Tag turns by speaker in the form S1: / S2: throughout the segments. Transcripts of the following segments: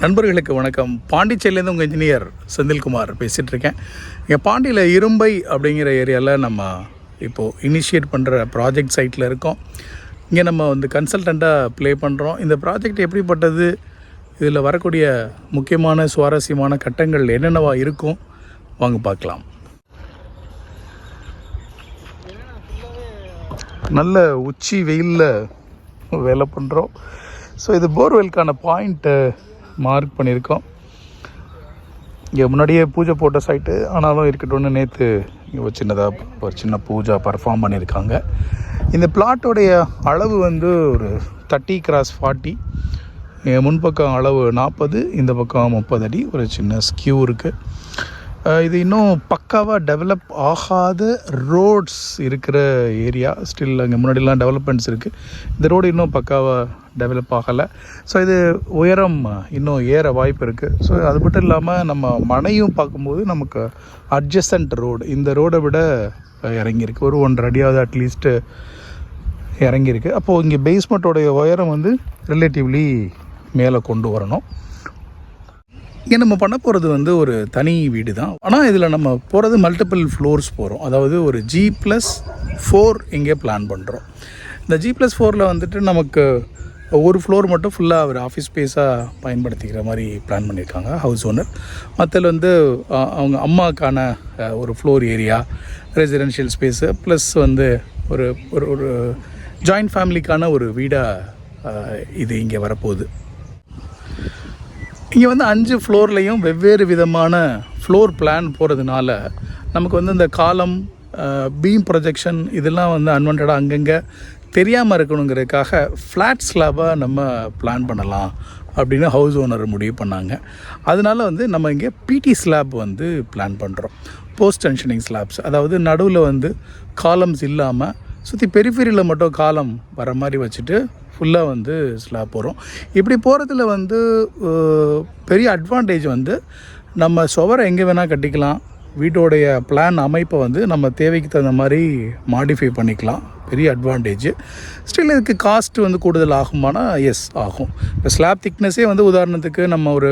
S1: நண்பர்களுக்கு வணக்கம். பாண்டிச்சேரியிலேருந்து உங்கள் இன்ஜினியர் செந்தில்குமார் பேசிகிட்ருக்கேன். இங்கே பாண்டியில் இரும்பை அப்படிங்கிற ஏரியாவில் நம்ம இப்போது இனிஷியேட் பண்ணுற ப்ராஜெக்ட் சைட்டில் இருக்கோம். இங்கே நம்ம கன்சல்டண்ட்டாக ப்ளே பண்ணுறோம். இந்த ப்ராஜெக்ட் எப்படிப்பட்டது, இதில் வரக்கூடிய முக்கியமான சுவாரஸ்யமான கட்டங்கள் என்னென்னவா இருக்கும், வாங்க பார்க்கலாம். நல்ல உச்சி வெயிலில் வேலை பண்ணுறோம். ஸோ இது போர்வெல்க்கான பாயிண்ட்டு மார்க் பண்ணியிருக்கோம். இங்கே முன்னாடியே பூஜை போட்ட சைட்டு, ஆனாலும் இருக்கட்டும்னு நேற்று இங்கே ஒரு சின்ன பூஜை பர்ஃபார்ம் பண்ணியிருக்காங்க. இந்த பிளாட்டோடைய அளவு ஒரு 30x40. முன்பக்கம் அளவு 40, இந்த பக்கம் 30 அடி. ஒரு சின்ன ஸ்கியூ இருக்குது. இது இன்னும் பக்காவாக டெவலப் ஆகாத ரோட்ஸ் இருக்கிற ஏரியா. ஸ்டில் அங்கே முன்னாடிலாம் டெவலப்மெண்ட்ஸ் இருக்குது. இந்த ரோடு இன்னும் பக்காவாக டெவலப் ஆகலை. ஸோ இது உயரம் இன்னும் ஏற வாய்ப்பு இருக்குது. ஸோ அது மட்டும் இல்லாமல் நம்ம மனையும் பார்க்கும்போது நமக்கு அட்ஜசன்ட் ரோடு இந்த ரோடை விட இறங்கியிருக்கு. ஒரு 1.5 அடியாவது அட்லீஸ்ட்டு இறங்கியிருக்கு. அப்போது இங்கே பேஸ்மெண்ட்டோடைய உயரம் ரிலேட்டிவ்லி மேலே கொண்டு வரணும். இங்கே நம்ம பண்ண போகிறது ஒரு தனி வீடு தான். ஆனால் இதில் நம்ம போகிறது மல்டிபிள் ஃப்ளோர்ஸ் போகிறோம். அதாவது ஒரு G+4 இங்கே பிளான் பண்ணுறோம். இந்த G+4 நமக்கு ஒரு ஃப்ளோர் மட்டும் ஃபுல்லாக ஒரு ஆஃபீஸ் ஸ்பேஸாக பயன்படுத்திக்கிற மாதிரி பிளான் பண்ணியிருக்காங்க ஹவுஸ் ஓனர். மற்ற அவங்க அம்மாக்கான ஒரு floor area, residential space, plus ஒரு ஒரு ஜாயிண்ட் ஃபேமிலிக்கான ஒரு வீடாக இது இங்கே வரப்போகுது. இங்கே 5 ஃப்ளோர்லேயும் வெவ்வேறு விதமான ஃப்ளோர் பிளான் போகிறதுனால நமக்கு இந்த காலம், பீம் ப்ரொஜெக்ஷன் இதெல்லாம் அன்வான்டாக அங்கங்கே தெரியாமல் இருக்கணுங்கிறதுக்காக ஃப்ளாட் ஸ்லாபாக நம்ம பிளான் பண்ணலாம் அப்படின்னு ஹவுஸ் ஓனர் முடிவு பண்ணாங்க. அதனால நம்ம இங்கே பிடி ஸ்லாப் பிளான் பண்ணுறோம். போஸ்ட் டென்ஷனிங் ஸ்லாப்ஸ், அதாவது நடுவில் காலம்ஸ் இல்லாமல் சுற்றி பெரிஃபெரியில் மட்டும் காலம் வர மாதிரி வச்சுட்டு ஃபுல்லாக ஸ்லாப் போகிறோம். இப்படி போகிறதுல பெரிய அட்வான்டேஜ் நம்ம சுவரை எங்கே வேணால் கட்டிக்கலாம். வீட்டோடைய பிளான் அமைப்பை நம்ம தேவைக்கு தகுந்த மாதிரி மாடிஃபை பண்ணிக்கலாம். பெரிய அட்வான்டேஜ். ஸ்டில் இதுக்கு காஸ்ட் கூடுதல் ஆகுமானா எஸ் ஆகும். இப்போ ஸ்லாப் திக்னஸே உதாரணத்துக்கு நம்ம ஒரு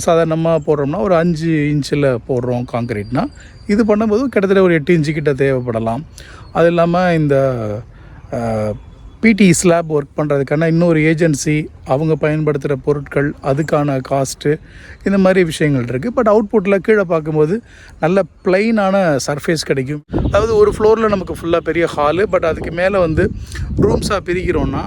S1: சாதாரணமாக போடுறோம்னா ஒரு 5 இன்ச்சில் போடுறோம் காங்க்ரீட்னால், இது பண்ணும்போது கிட்டத்தட்ட ஒரு 8 இன்ச்சு கிட்ட தேவைப்படலாம். அது இல்லாமல் இந்த பிடி ஸ்லாப் ஒர்க் பண்ணுறதுக்கான இன்னொரு ஏஜென்சி, அவங்க பயன்படுத்துகிற பொருட்கள், அதுக்கான காஸ்ட்டு, இந்த மாதிரி விஷயங்கள் இருக்குது. பட் அவுட்புட்டில் கீழே பார்க்கும்போது நல்ல பிளைனான சர்ஃபேஸ் கிடைக்கும். அதாவது ஒரு ஃப்ளோரில் நமக்கு ஃபுல்லாக பெரிய ஹாலு, பட் அதுக்கு மேலே ரூம்ஸாக பிரிக்கிறோன்னா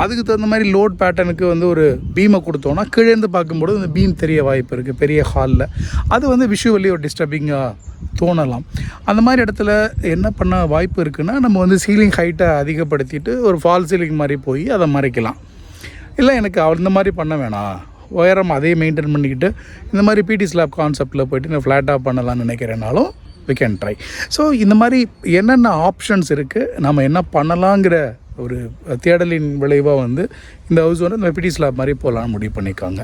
S1: அதுக்கு தகுந்த மாதிரி லோட் பேட்டர்னுக்கு ஒரு பீமை கொடுத்தோன்னா கீழேருந்து பார்க்கும்போது அந்த பீம் தெரிய வாய்ப்பு இருக்குது பெரிய ஹாலில். அது விஷுவலி ஒரு டிஸ்டர்பிங்காக தோணலாம். அந்த மாதிரி இடத்துல என்ன பண்ண வாய்ப்பு இருக்குன்னா, நம்ம சீலிங் ஹைட்டை அதிகப்படுத்திட்டு ஒரு ஃபால் சீலிங் மாதிரி போய் அதை மறைக்கலாம். இல்லை எனக்கு அந்த மாதிரி பண்ண வேணாம், உயரம் அதே மெயின்டைன் பண்ணிக்கிட்டு இந்த மாதிரி பிடி ஸ்லாப் கான்செப்டில் போய்ட்டு நான் ஃப்ளாட்டாக பண்ணலாம்னு நினைக்கிறேனாலும் we can try. ஸோ இந்த மாதிரி என்னென்ன ஆப்ஷன்ஸ் இருக்குது, நம்ம என்ன பண்ணலாங்கிற ஒரு தேடலின் விளைவாக இந்த ஹவுஸ் இந்த பிடி ஸ்லாப் மாதிரி போகலான்னு முடிவு பண்ணியிருக்காங்க.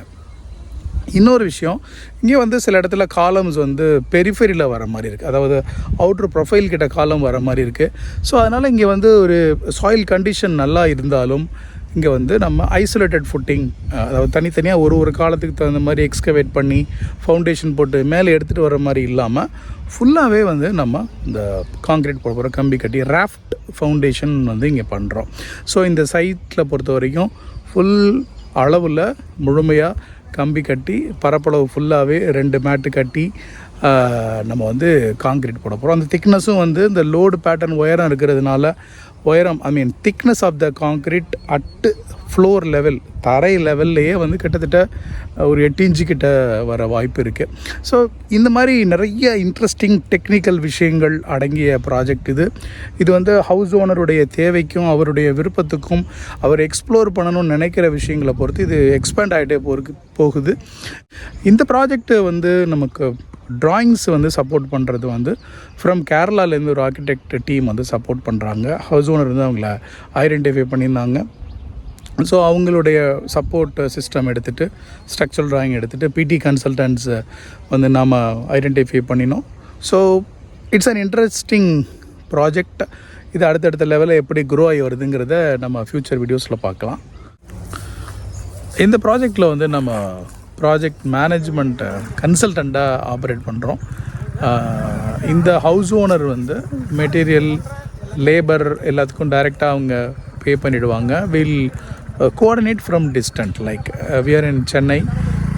S1: இன்னொரு விஷயம், இங்கே சில இடத்துல காலம்ஸ் பெரிஃபெரியில் வர மாதிரி இருக்குது. அதாவது அவுட்ரு ப்ரொஃபைல் கிட்ட காலம் வர மாதிரி இருக்குது. ஸோ அதனால் இங்கே ஒரு சாயில் கண்டிஷன் நல்லா இருந்தாலும் இங்கே நம்ம ஐசோலேட்டட் ஃபுட்டிங், அதாவது தனித்தனியாக ஒரு காலத்துக்கு தகுந்த மாதிரி எக்ஸ்கவேட் பண்ணி ஃபவுண்டேஷன் போட்டு மேலே எடுத்துகிட்டு வர மாதிரி இல்லாமல் ஃபுல்லாகவே நம்ம இந்த காங்க்ரீட் போட போகிற கம்பி கட்டி ராஃப்ட் ஃபவுண்டேஷன் இங்கே பண்ணுறோம். ஸோ இந்த சைட்டில் பொறுத்த வரைக்கும் ஃபுல் அளவில் முழுமையாக கம்பி கட்டி பரப்பளவு ஃபுல்லாகவே 2 மேட்டு கட்டி நம்ம காங்க்ரீட் போட போகிறோம். அந்த திக்னஸும் இந்த லோடு பேட்டர்ன் உயரம் இருக்கிறதுனால thickness of the concrete at floor level, தரை லெவல்லையே கிட்டத்தட்ட ஒரு 8 இன்ச்சு கிட்ட வர வாய்ப்பு இருக்குது. ஸோ இந்த மாதிரி நிறைய இன்ட்ரெஸ்டிங் டெக்னிக்கல் விஷயங்கள் அடங்கிய ப்ராஜெக்ட் இது ஹவுஸ் ஓனருடைய தேவைக்கும் அவருடைய விருப்பத்துக்கும் அவர் எக்ஸ்ப்ளோர் பண்ணணும்னு நினைக்கிற விஷயங்களை பொறுத்து இது எக்ஸ்பேண்ட் ஆகிட்டே போகுது. இந்த ப்ராஜெக்ட்டு நமக்கு ட்ராயிங்ஸ் சப்போர்ட் பண்ணுறது ஃப்ரம் கேரளாலேருந்து ஒரு ஆர்கிடெக்ட் டீம் சப்போர்ட் பண்ணுறாங்க. ஹவுஸ் ஓனர் அவங்கள ஐடென்டிஃபை பண்ணியிருந்தாங்க. ஸோ அவங்களுடைய சப்போர்ட் சிஸ்டம் எடுத்துகிட்டு, ஸ்ட்ரக்சரல் ட்ராயிங் எடுத்துகிட்டு பிடி கன்சல்டன்ட்ஸ் நாம் ஐடென்டிஃபை பண்ணினோம். So it's an interesting project. இது அடுத்தடுத்த லெவலில் எப்படி க்ரோ ஆகி வருதுங்கிறத நம்ம ஃப்யூச்சர் வீடியோஸில் பார்க்கலாம். இந்த ப்ராஜெக்டில் நம்ம ப்ராஜெக்ட் மேனேஜ்மெண்ட் கன்சல்டண்ட்டாக ஆப்ரேட் பண்ணுறோம். இந்த ஹவுஸ் ஓனர் வந்து மெட்டீரியல், லேபர் எல்லாத்துக்கும் டைரெக்டாக அவங்க பே பண்ணிவிடுவாங்க. Will coordinate from distant like we are in Chennai.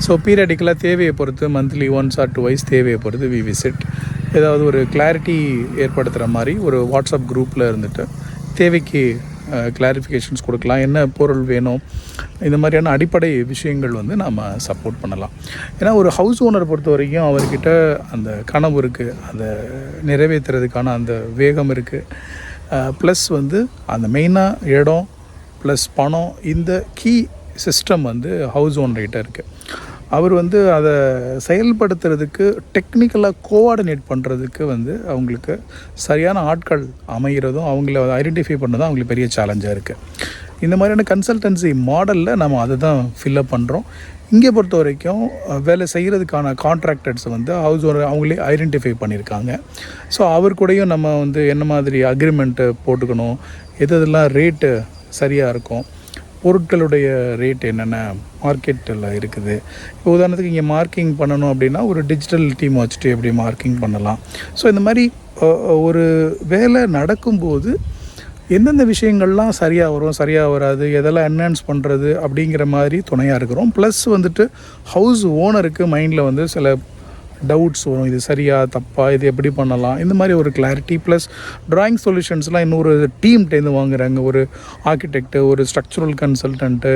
S1: So பீரியடிக்கலாக தேவையை பொறுத்து மந்த்லி 1 or 2 தேவையை பொறுத்து வி விசிட். ஏதாவது ஒரு கிளாரிட்டி ஏற்படுத்துகிற மாதிரி ஒரு வாட்ஸ்அப் குரூப்பில் இருந்துட்டு தேவைக்கு கிளாரிஃபிகேஷன்ஸ் கொடுக்கலாம், என்ன பொருள் வேணும், இந்த மாதிரியான அடிப்படை விஷயங்கள் வந்து நாம் சப்போர்ட் பண்ணலாம். ஏன்னா ஒரு ஹவுஸ் ஓனரை பொறுத்த வரைக்கும் அவர்கிட்ட அந்த கனவு இருக்குது, அதை நிறைவேற்றுறதுக்கான அந்த வேகம் இருக்குது. ப்ளஸ் வந்து அந்த மெயினாக இடம் ப்ளஸ் பணம், இந்த கீ சிஸ்டம் வந்து ஹவுஸ் ஓனர்கிட்ட இருக்குது. அவர் வந்து அதை செயல்படுத்துறதுக்கு டெக்னிக்கலாக கோஆர்டினேட் பண்ணுறதுக்கு வந்து அவங்களுக்கு சரியான ஆட்கள் அமைகிறதும் அவங்கள ஐடென்டிஃபை பண்ணதும் அவங்களுக்கு பெரிய சேலஞ்சாக இருக்குது. இந்த மாதிரியான கன்சல்டன்சி மாடலில் நம்ம அதை தான் ஃபில்லப் பண்ணுறோம். இங்கே பொறுத்த வரைக்கும் வேலை செய்கிறதுக்கான கான்ட்ராக்டர்ஸ் வந்து ஹவுஸ் ஓனர் அவங்களே ஐடென்டிஃபை பண்ணியிருக்காங்க. ஸோ அவர் கூடயும் நம்ம வந்து என்ன மாதிரி அக்ரிமெண்ட்டு போட்டுக்கணும், எதெல்லாம் ரேட்டு சரியாக இருக்கும், பொருட்களுடைய ரேட் என்னென்ன மார்க்கெட்டில் இருக்குது. இப்போ உதாரணத்துக்கு இங்கே மார்க்கிங் பண்ணணும் அப்படின்னா ஒரு டிஜிட்டல் டீம் வச்சுட்டு எப்படி மார்க்கிங் பண்ணலாம். ஸோ இந்த மாதிரி ஒரு வேலை நடக்கும்போது எந்தெந்த விஷயங்கள்லாம் சரியாக வரும், சரியாக வராது, எதெல்லாம் என்ஹான்ஸ் பண்ணுறது அப்படிங்கிற மாதிரி துணையாக இருக்கிறோம். ப்ளஸ் வந்துட்டு ஹவுஸ் ஓனருக்கு மைண்டில் வந்து சில டவுட்ஸ் வரும், இது சரியாக தப்பாக, இது எப்படி பண்ணலாம், இந்த மாதிரி ஒரு கிளாரிட்டி. ப்ளஸ் ட்ராயிங் சொல்யூஷன்ஸ்லாம் இன்னொரு டீம்கிட்டேருந்து வாங்குறாங்க. ஒரு ஆர்கிடெக்ட்டு, ஒரு ஸ்ட்ரக்சரல் கன்சல்டன்ட்டு,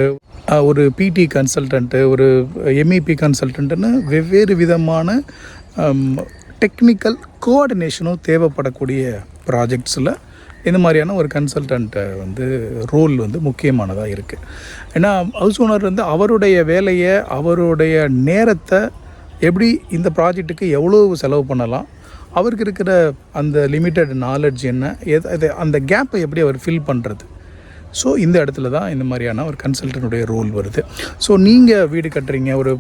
S1: ஒரு பிடி கன்சல்டன்ட்டு, ஒரு எம்இபி கன்சல்டன்ட்டுன்னு வெவ்வேறு விதமான டெக்னிக்கல் கோஆர்டினேஷனும் தேவைப்படக்கூடிய ப்ராஜெக்ட்ஸில் இந்த மாதிரியான ஒரு கன்சல்டன்ட்டை வந்து ரோல் வந்து முக்கியமானதாக இருக்குது. ஏன்னா ஹவுஸ் ஓனர் வந்து அவருடைய வேலையை, அவருடைய நேரத்தை எப்படி இந்த ப்ராஜெக்ட்டுக்கு எவ்வளோ செலவு பண்ணலாம், அவருக்கு இருக்கிற அந்த லிமிட்டட் நாலேஜ் என்ன, அந்த கேப்பை எப்படி அவர் ஃபில் பண்ணுறது. ஸோ இந்த இடத்துல தான் இந்த மாதிரியான ஒரு கன்சல்டன்ட்டுடைய ரோல் வருது. ஸோ நீங்கள் வீடு கட்டுறீங்க, ஒரு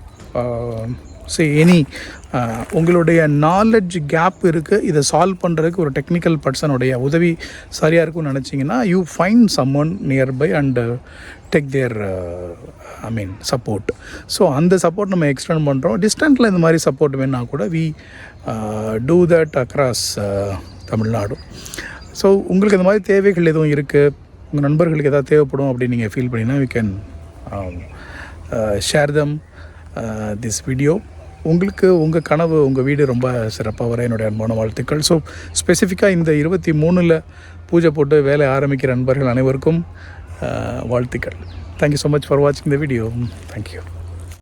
S1: உங்களுடைய நாலேஜ் கேப் இருக்குது, இதை சால்வ் பண்ணுறதுக்கு ஒரு டெக்னிக்கல் பர்சனுடைய உதவி சரியாக இருக்கும்னு நினச்சிங்கன்னா you find someone nearby and take their support. So அந்த சப்போர்ட் நம்ம எக்ஸ்டெண்ட் பண்ணுறோம். டிஸ்டன்ட்டில் இந்த மாதிரி சப்போர்ட் வேணால் கூட we do that across Tamil Nadu. So உங்களுக்கு இந்த மாதிரி தேவைகள் எதுவும் இருக்குது, உங்கள் நண்பர்களுக்கு எதாவது தேவைப்படும் அப்படின்னு நீங்கள் ஃபீல் பண்ணிங்கன்னா we can share them this video. உங்களுக்கு உங்கள் கனவு, உங்கள் வீடு ரொம்ப சிறப்பாக வர என்னுடைய அன்பான வாழ்த்துக்கள். ஸோ ஸ்பெசிஃபிக்காக இந்த 23 பூஜை போட்டு வேலை ஆரம்பிக்கிற நண்பர்கள் அனைவருக்கும் வாழ்த்துக்கள். தேங்க்யூ ஸோ மச் ஃபார் வாட்சிங் த வீடியோ. தேங்க்யூ.